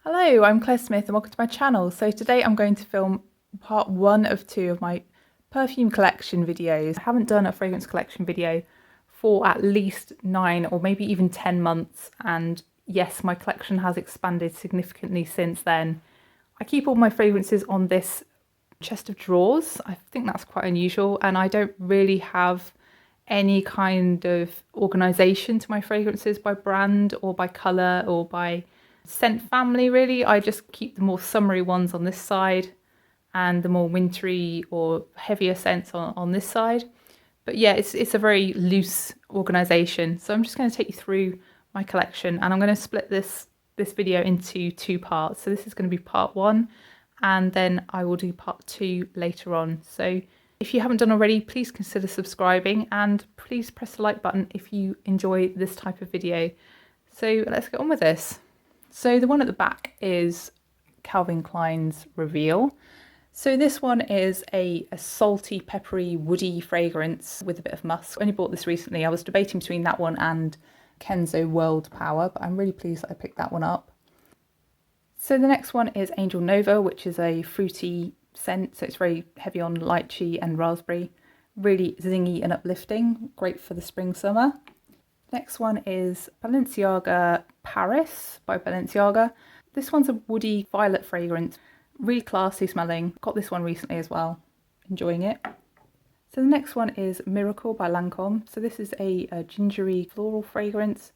Hello, I'm Claire Smith and welcome to my channel. So today I'm going to film part 1 of 2 of my perfume collection videos. I haven't done a fragrance collection video for at least 9 or maybe even 10 months, and yes, my collection has expanded significantly since then. I keep all my fragrances on this chest of drawers. I think that's quite unusual, and I don't really have any kind of organisation to my fragrances by brand or by colour or by scent family really. I just keep the more summery ones on this side and the more wintry or heavier scents on this side. But yeah, it's a very loose organisation. So I'm just going to take you through my collection, and I'm going to split this video into 2 parts. So this is going to be part 1, and then I will do part 2 later on. So if you haven't done already, please consider subscribing and please press the like button if you enjoy this type of video. So let's get on with this. So the one at the back is Calvin Klein's Reveal. So this one is a salty, peppery, woody fragrance with a bit of musk. I only bought this recently. I was debating between that one and Kenzo World Power, but I'm really pleased that I picked that one up. So the next one is Angel Nova, which is a fruity scent. So it's very heavy on lychee and raspberry. Really zingy and uplifting. Great for the spring, summer. Next one is Balenciaga Paris by Balenciaga. This one's a woody violet fragrance, really classy smelling. Got this one recently as well, enjoying it. So the next one is Miracle by Lancome. So this is a gingery floral fragrance.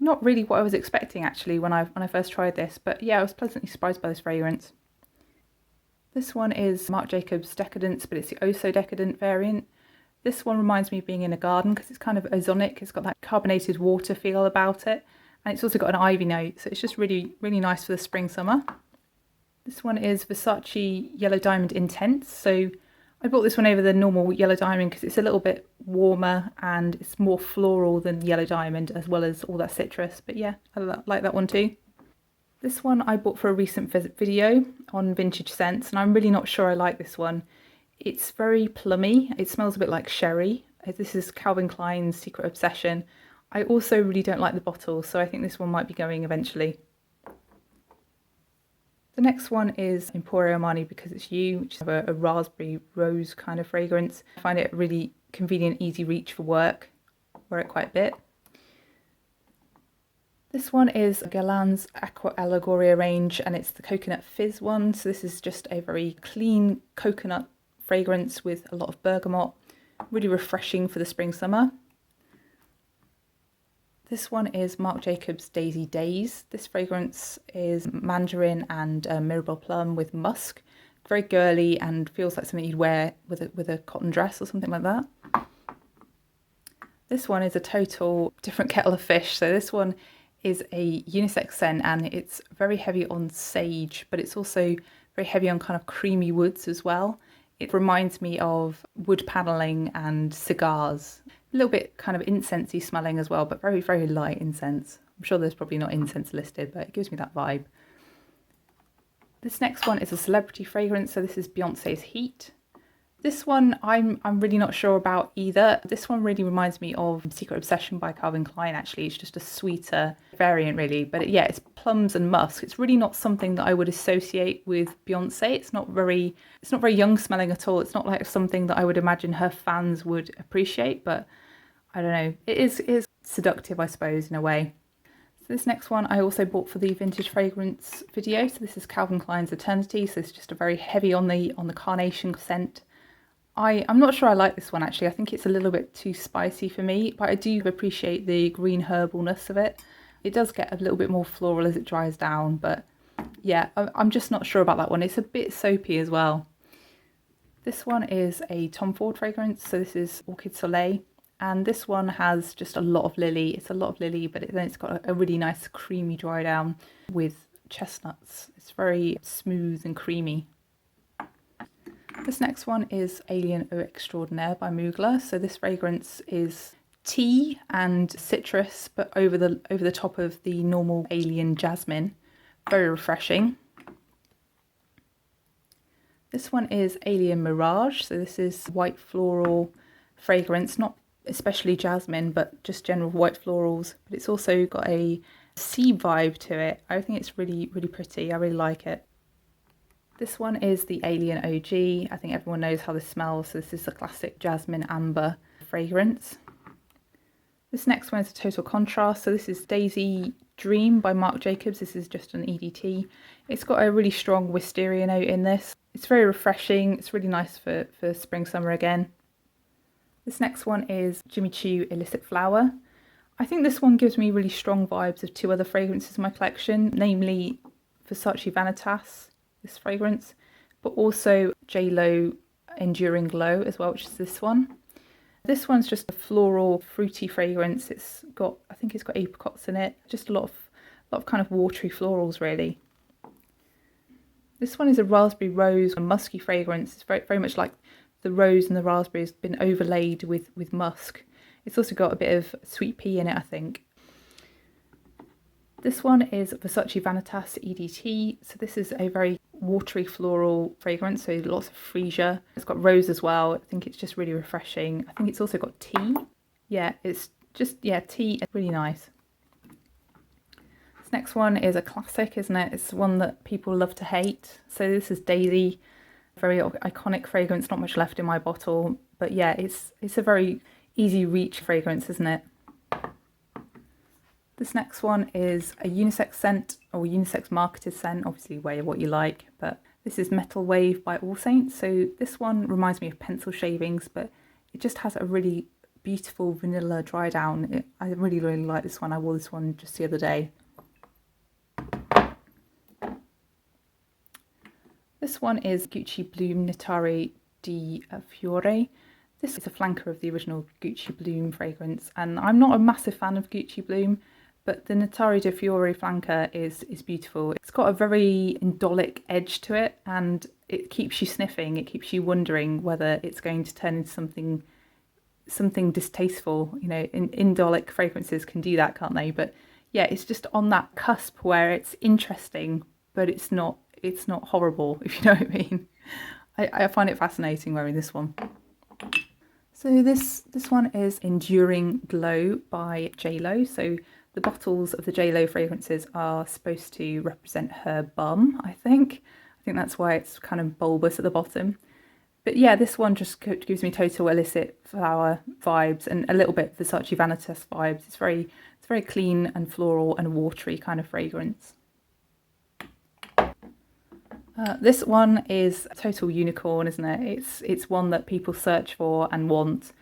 Not really what I was expecting actually when I first tried this, but yeah, I was pleasantly surprised by this fragrance. This one is Marc Jacobs Decadence, but it's the Oh So Decadent variant. This one reminds me of being in a garden because it's kind of ozonic. It's got that carbonated water feel about it. And it's also got an ivy note. So it's just really, really nice for the spring, summer. This one is Versace Yellow Diamond Intense. So I bought this one over the normal Yellow Diamond because it's a little bit warmer and it's more floral than Yellow Diamond, as well as all that citrus. But yeah, I like that one too. This one I bought for a recent video on vintage scents, and I'm really not sure I like this one. It's very plummy. It smells a bit like sherry. This is Calvin Klein's Secret Obsession. I also really don't like the bottle, so I think this one might be going eventually. The next one is Emporio Armani Because It's You, which is a raspberry rose kind of fragrance. I find it a really convenient, easy reach for work. Wear it quite a bit. This one is Galanz Aqua Allegoria range, and it's the coconut fizz one. So this is just a very clean coconut fragrance with a lot of bergamot, really refreshing for the spring, summer. This one is Marc Jacobs Daze. This fragrance is mandarin and mirabelle plum with musk. Very girly and feels like something you'd wear with a cotton dress or something like that. This one is a total different kettle of fish. So this one is a unisex scent, and it's very heavy on sage, but it's also very heavy on kind of creamy woods as well. It reminds me of wood panelling and cigars. A little bit kind of incensey smelling as well, but very, very light incense. I'm sure there's probably not incense listed, but it gives me that vibe. This next one is a celebrity fragrance. So this is Beyonce's Heat. This one I'm really not sure about either. This one really reminds me of Secret Obsession by Calvin Klein actually. It's just a sweeter variant really, but yeah, it's plums and musk. It's really not something that I would associate with Beyonce. It's not very young smelling at all. It's not like something that I would imagine her fans would appreciate, but I don't know. It is seductive, I suppose, in a way. So this next one I also bought for the vintage fragrance video. So this is Calvin Klein's Eternity. So it's just a very heavy on the carnation scent. I'm not sure I like this one actually. I think it's a little bit too spicy for me, but I do appreciate the green herbalness of it. It does get a little bit more floral as it dries down, but yeah, I'm just not sure about that one. It's a bit soapy as well. This one is a Tom Ford fragrance. So this is Orchid Soleil, and this one has just a lot of lily. It's a lot of lily, but then it's got a really nice creamy dry down with chestnuts. It's very smooth and creamy. This next one is Alien Extraordinaire by Mugler. So this fragrance is tea and citrus, but over the top of the normal Alien jasmine. Very refreshing. This one is Alien Mirage. So this is white floral fragrance, not especially jasmine, but just general white florals. But it's also got a sea vibe to it. I think it's really, really pretty. I really like it. This one is the Alien OG. I think everyone knows how this smells. So this is the classic jasmine amber fragrance. This next one is a total contrast. So this is Daisy Dream by Marc Jacobs. This is just an EDT. It's got a really strong wisteria note in this. It's very refreshing. It's really nice for spring, summer again. This next one is Jimmy Choo Illicit Flower. I think this one gives me really strong vibes of two other fragrances in my collection, namely Versace Vanitas, this fragrance, but also J.Lo Enduring Glow as well, which is this one. This one's just a floral, fruity fragrance. I think it's got apricots in it. Just a lot of kind of watery florals, really. This one is a raspberry rose, a musky fragrance. It's very, very much like the rose and the raspberry has been overlaid with musk. It's also got a bit of sweet pea in it, I think. This one is Versace Vanitas EDT. So this is a very watery floral fragrance, so lots of freesia. It's got rose as well. I think it's just really refreshing. I think it's also got tea. Yeah, it's just, yeah, tea. Really nice. This next one is a classic, isn't it? It's one that people love to hate. So this is Daisy. Very iconic fragrance, not much left in my bottle. But yeah, it's a very easy reach fragrance, isn't it? This next one is a unisex scent, or unisex marketed scent, obviously wear what you like, but this is Metal Wave by All Saints. So this one reminds me of pencil shavings, but it just has a really beautiful vanilla dry down. I really, really like this one. I wore this one just the other day. This one is Gucci Bloom Notari di Fiore. This is a flanker of the original Gucci Bloom fragrance, and I'm not a massive fan of Gucci Bloom, but the Notari di Fiore flanker is beautiful. It's got a very indolic edge to it, and it keeps you sniffing. It keeps you wondering whether it's going to turn into something distasteful. You know, indolic fragrances can do that, can't they? But yeah, it's just on that cusp where it's interesting, but it's not horrible, if you know what I mean. I find it fascinating wearing this one. So this one is Enduring Glow by J.Lo. So the bottles of the J.Lo fragrances are supposed to represent her bum, I think. I think that's why it's kind of bulbous at the bottom. But yeah, this one just gives me total illicit flower vibes and a little bit Versace Vanitas vibes. It's very clean and floral and watery kind of fragrance. This one is a total unicorn, isn't it? It's one that people search for and want.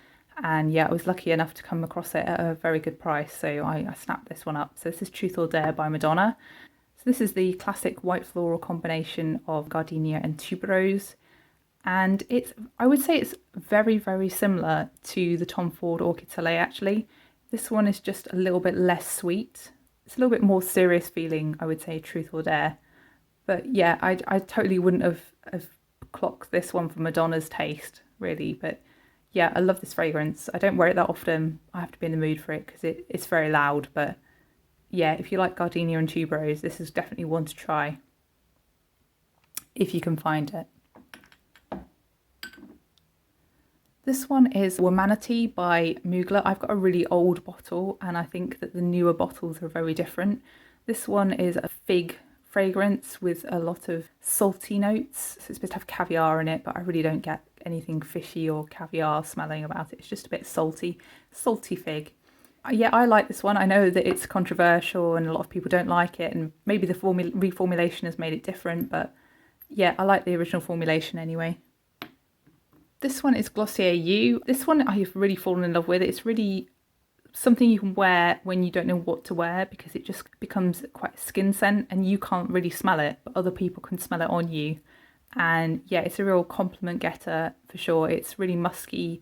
And yeah, I was lucky enough to come across it at a very good price, so I snapped this one up. So this is Truth or Dare by Madonna. So this is the classic white floral combination of gardenia and tuberose. And I would say it's very, very similar to the Tom Ford Orchid Soleil, actually. This one is just a little bit less sweet. It's a little bit more serious feeling, I would say, Truth or Dare. But yeah, I totally wouldn't have clocked this one for Madonna's taste, really. But yeah, I love this fragrance. I don't wear it that often. I have to be in the mood for it because it's very loud. But yeah, if you like gardenia and tuberose, this is definitely one to try if you can find it. This one is Womanity by Mugler. I've got a really old bottle and I think that the newer bottles are very different. This one is a fig fragrance with a lot of salty notes. So it's supposed to have caviar in it, but I really don't get anything fishy or caviar smelling about it. It's just a bit salty fig. Yeah, I like this one. I know that it's controversial and a lot of people don't like it, and maybe the reformulation has made it different, but yeah, I like the original formulation anyway. This one is Glossier You. This one I've really fallen in love with. It's really something you can wear when you don't know what to wear because it just becomes quite a skin scent and you can't really smell it, but other people can smell it on you. And yeah, it's a real compliment getter for sure. It's really musky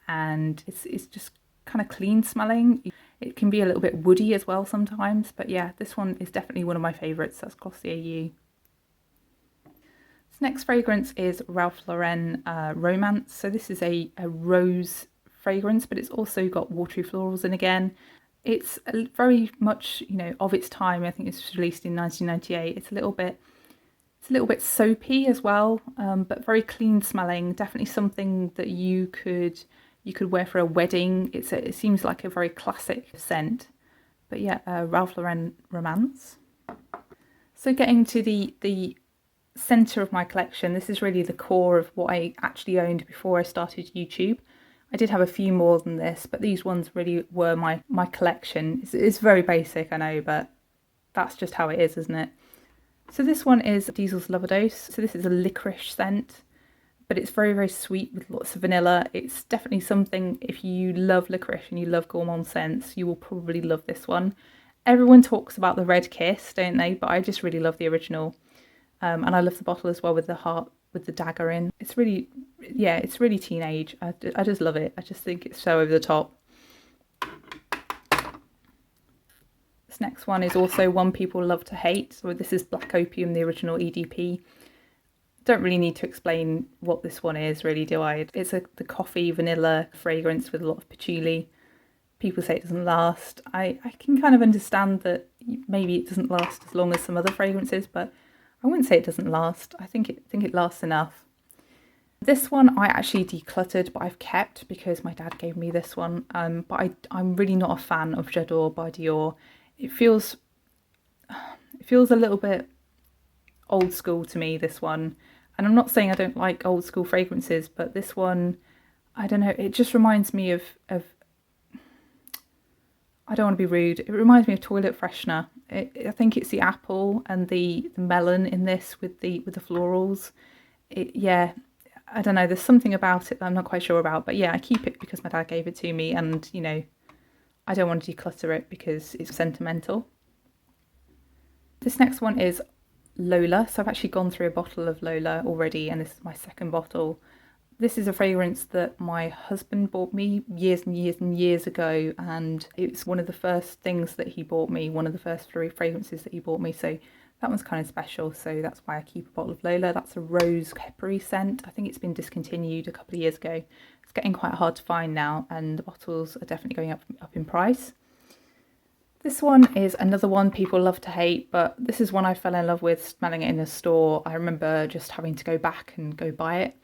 and it's just kind of clean smelling. It can be a little bit woody as well sometimes, but yeah, this one is definitely one of my favourites. That's Glossier You. This next fragrance is Ralph Lauren Romance. So this is a rose fragrance, but it's also got watery florals in again. It's very much, you know, of its time. I think it was released in 1998. It's a little bit soapy as well, but very clean smelling. Definitely something that you could wear for a wedding. It seems like a very classic scent. But yeah, Ralph Lauren Romance. So getting to the centre of my collection, this is really the core of what I actually owned before I started YouTube. I did have a few more than this, but these ones really were my collection. It's very basic, I know, but that's just how it is, isn't it? So this one is Diesel's Loverdose. So this is a licorice scent, but it's very, very sweet with lots of vanilla. It's definitely something, if you love licorice and you love gourmand scents, you will probably love this one. Everyone talks about the Red Kiss, don't they? But I just really love the original. And I love the bottle as well with the heart, with the dagger in. It's really, yeah, it's really teenage. I just love it. I just think it's so over the top. This next one is also one people love to hate. So this is Black Opium, the original EDP. Don't really need to explain what this one is, really, do I? It's the coffee vanilla fragrance with a lot of patchouli. People say it doesn't last. I can kind of understand that maybe it doesn't last as long as some other fragrances, but I wouldn't say it doesn't last. I think it lasts enough. This one I actually decluttered, but I've kept because my dad gave me this one. But I'm really not a fan of J'adore by Dior. It feels a little bit old school to me, this one. And I'm not saying I don't like old school fragrances, but this one, I don't know, it just reminds me of I don't want to be rude, it reminds me of toilet freshener. I think it's the apple and the melon in this with the florals. Yeah, I don't know, there's something about it that I'm not quite sure about, but yeah, I keep it because my dad gave it to me, and you know, I don't want to declutter it because it's sentimental. This next one is Lola. So I've actually gone through a bottle of Lola already, and this is my second bottle. This is a fragrance that my husband bought me years and years and years ago, and it's one of the first things that he bought me, one of the first three fragrances that he bought me, so that one's kind of special, so that's why I keep a bottle of Lola. That's a rose peppery scent. I think it's been discontinued a couple of years ago. It's getting quite hard to find now, and the bottles are definitely going up in price. This one is another one people love to hate, but this is one I fell in love with smelling it in a store. I remember just having to go back and go buy it.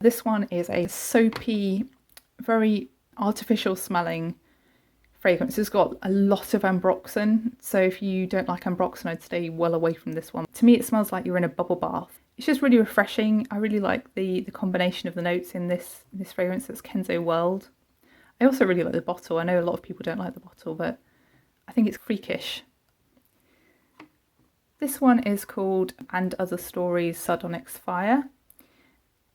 This one is a soapy, very artificial smelling fragrance. It's got a lot of ambroxan, so if you don't like ambroxan, I'd stay well away from this one. To me, it smells like you're in a bubble bath. It's just really refreshing. I really like the combination of the notes in this fragrance. That's Kenzo World. I also really like the bottle. I know a lot of people don't like the bottle, but I think it's freakish. This one is called And Other Stories Sardonyx Fire.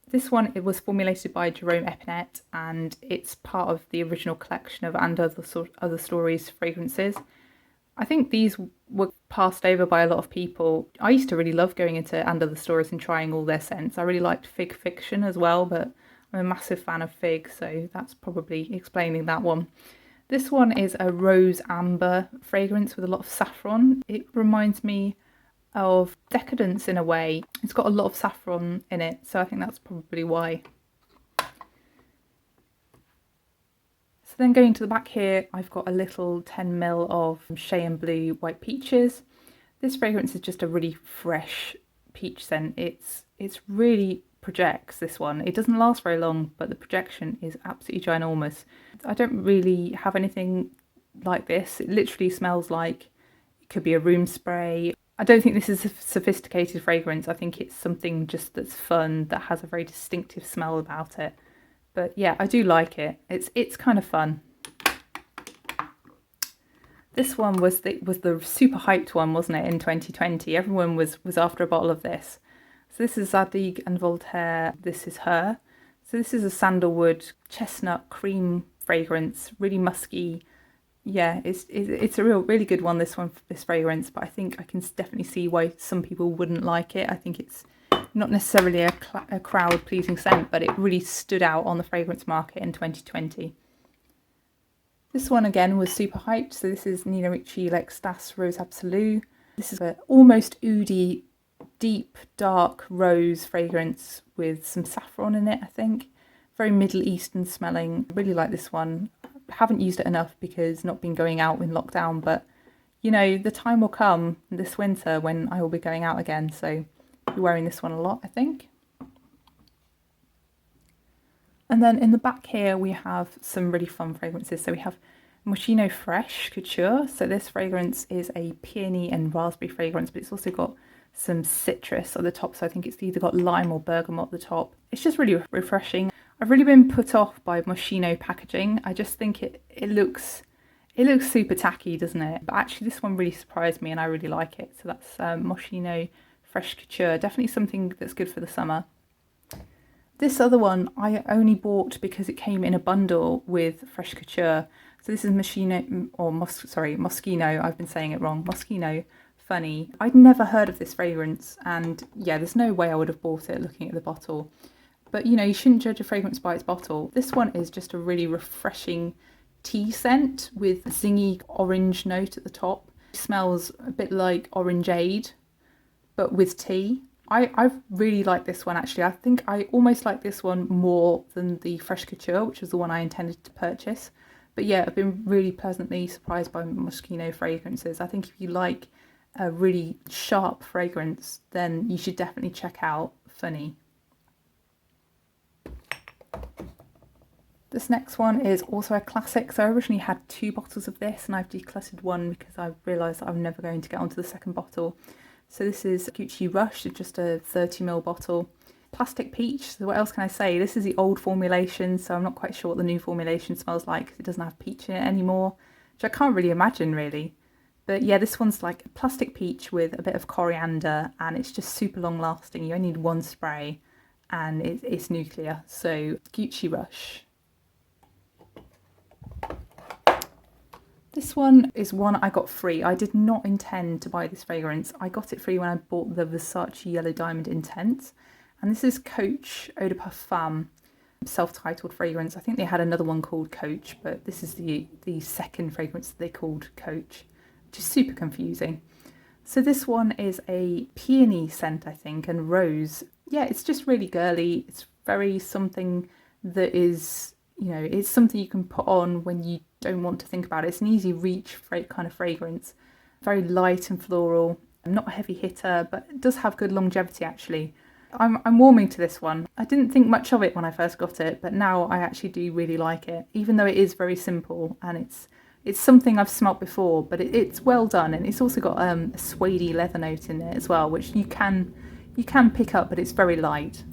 This one, it was formulated by Jerome Epinette, and it's part of the original collection of And Other Stories fragrances. I think these were passed over by a lot of people. I used to really love going into And Other Stories and trying all their scents. I really liked Fig Fiction as well, but I'm a massive fan of Fig, so that's probably explaining that one. This one is a rose amber fragrance with a lot of saffron. It reminds me of Decadence in a way. It's got a lot of saffron in it, so I think that's probably why. So then going to the back here, I've got a little 10ml of Shea and Blue White Peaches. This fragrance is just a really fresh peach scent. It's really projects, this one. It doesn't last very long, but the projection is absolutely ginormous. I don't really have anything like this. It literally smells like it could be a room spray. I don't think this is a sophisticated fragrance. I think it's something just that's fun, that has a very distinctive smell about it. But yeah, I do like it. It's kind of fun. This one was the super hyped one, wasn't it, in 2020? Everyone was after a bottle of this. So this is Zadig and Voltaire. This is Her. So this is a sandalwood chestnut cream fragrance, really musky. Yeah, it's a really good one, this fragrance, but I think I can definitely see why some people wouldn't like it. I think it's not necessarily a crowd-pleasing scent, but it really stood out on the fragrance market in 2020. This one again was super hyped, so this is Nina Ricci L'Extase Rose Absolue. This is an almost oody, deep, dark rose fragrance with some saffron in it, I think. Very Middle Eastern smelling. I really like this one. Haven't used it enough because not been going out in lockdown, but you know, the time will come this winter when I will be going out again, so I'll be wearing this one a lot, I think. And then in the back here we have some really fun fragrances. So we have Moschino Fresh Couture. So this fragrance is a peony and raspberry fragrance, but it's also got some citrus at the top. So I think it's either got lime or bergamot at the top. It's just really refreshing. I've really been put off by Moschino packaging. I just think it looks super tacky, doesn't it? But actually this one really surprised me and I really like it. So that's Moschino Fresh Couture. Definitely something that's good for the summer. This other one I only bought because it came in a bundle with Fresh Couture. So this is Moschino, or Moschino, I've been saying it wrong, Moschino Funny. I'd never heard of this fragrance and yeah, there's no way I would have bought it looking at the bottle. But you know, you shouldn't judge a fragrance by its bottle. This one is just a really refreshing tea scent with a zingy orange note at the top. It smells a bit like orangeade, but with tea. I really like this one actually. I think I almost like this one more than the Fresh Couture, which was the one I intended to purchase. But yeah, I've been really pleasantly surprised by Moschino fragrances. I think if you like a really sharp fragrance, then you should definitely check out Funny. This next one is also a classic. So I originally had 2 bottles of this and I've decluttered one because I realised that I'm never going to get onto the second bottle. So this is Gucci Rush, it's just a 30ml bottle. Plastic peach, so what else can I say? This is the old formulation, so I'm not quite sure what the new formulation smells like because it doesn't have peach in it anymore, which I can't really imagine really. But yeah, this one's like a plastic peach with a bit of coriander and it's just super long lasting. You only need 1 spray and it's nuclear. So Gucci Rush. This one is one I got free. I did not intend to buy this fragrance. I got it free when I bought the Versace Yellow Diamond Intense. And this is Coach Eau De Parfum, self-titled fragrance. I think they had another one called Coach, but this is the second fragrance that they called Coach, which is super confusing. So this one is a peony scent, I think, and rose. Yeah, it's just really girly. It's very something that is, you know, it's something you can put on when you don't want to think about it. It's an easy reach kind of fragrance. Very light and floral. Not a heavy hitter, but it does have good longevity actually. I'm warming to this one. I didn't think much of it when I first got it, but now I actually do really like it, even though it is very simple and it's something I've smelt before, but it's well done, and it's also got a suede leather note in it as well, which you can pick up, but it's very light.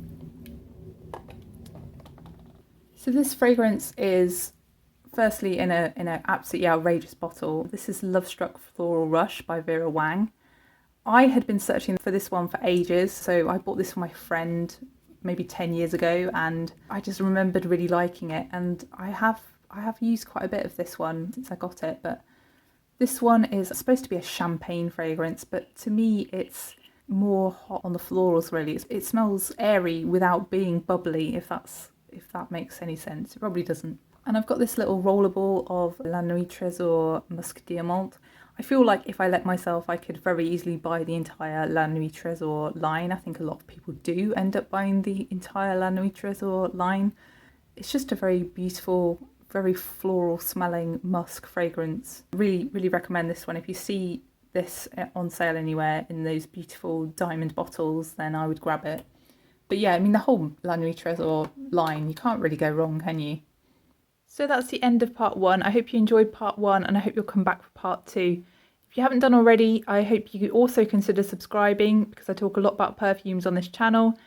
So this fragrance is firstly in an absolutely outrageous bottle. This is Love Struck Floral Rush by Vera Wang. I had been searching for this one for ages, so I bought this for my friend maybe 10 years ago, and I just remembered really liking it, and I have used quite a bit of this one since I got it. But this one is supposed to be a champagne fragrance, but to me it's more hot on the florals really. It smells airy without being bubbly, if that makes any sense. It probably doesn't. And I've got this little rollerball of La Nuit Trésor Musc Diamant. I feel like if I let myself, I could very easily buy the entire La Nuit Trésor line. I think a lot of people do end up buying the entire La Nuit Trésor line. It's just a very beautiful, very floral smelling musk fragrance. Really, really recommend this one. If you see this on sale anywhere in those beautiful diamond bottles, then I would grab it. But yeah, I mean, the whole La Nuit Trésor line, you can't really go wrong, can you? So that's the end of part 1. I hope you enjoyed part 1 and I hope you'll come back for part 2. If you haven't done already, I hope you could also consider subscribing because I talk a lot about perfumes on this channel.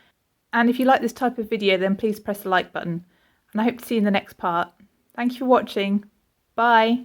And if you like this type of video, then please press the like button. And I hope to see you in the next part. Thank you for watching. Bye.